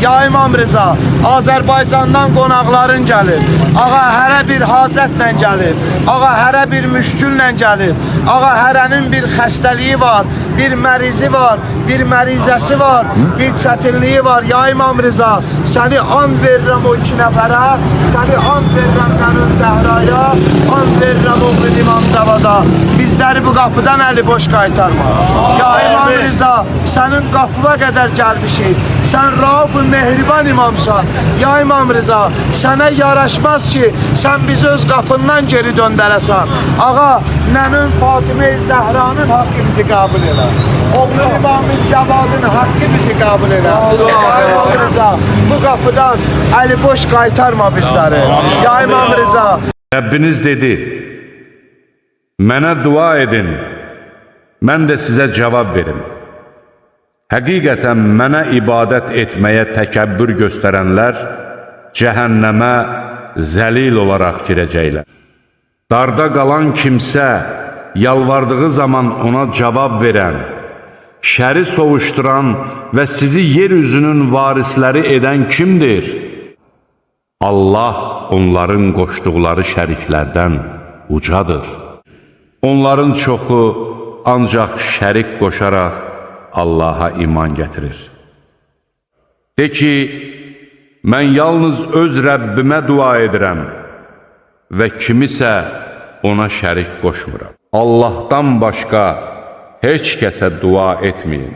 Ya İmam Rıza, Azərbaycandan qonaqların gəlib. Ağa hərə bir hacətlə gəlib. Ağa hərə bir müşküllə gəlib. Ağa hərənin bir xəstəliyi var, bir mərizi var, bir mərizəsi var, bir çətinliyi var. Ya İmam Rıza, səni and verirəm o 2 nəfərə, səni and verirəm Nənül Zəhraya, and verirəm oğlum İmam Cavada. Bizləri bu qapıdan əli boş qaytarma. Ya İmam Rıza, sənin qapıva qədər gəlmişik. Sən Rauf-ı Mehriban imamsan. Ya İmam Rıza, sənə yaraşmaz ki, sən bizi öz qapından geri döndərəsən. Ağa, Nənün Fatimə-i Zəhranın haqqı bizi qəbul elə. Oğlun İmam-ı Cavadın haqqı bizi qəbul elə. Ya İmam Rıza, bu qapıdan əli boş qaytarma bizləri. Ya İmam Rıza. Rəbbiniz dedi, mənə dua edin, mən də sizə cavab verim. Həqiqətən mənə ibadət etməyə təkəbbür göstərənlər cəhənnəmə zəlil olaraq girəcəklər. Darda qalan kimsə yalvardığı zaman ona cavab verən, şəri sovuşduran və sizi yeryüzünün varisləri edən kimdir? Allah onların qoşduqları şəriklərdən ucadır. Onların çoxu ancaq şərik qoşaraq Allaha iman gətirir. De ki, mən yalnız öz Rəbbimə dua edirəm və kimisə ona şərik qoşmuram. Allahdan başqa heç kəsə dua etməyin.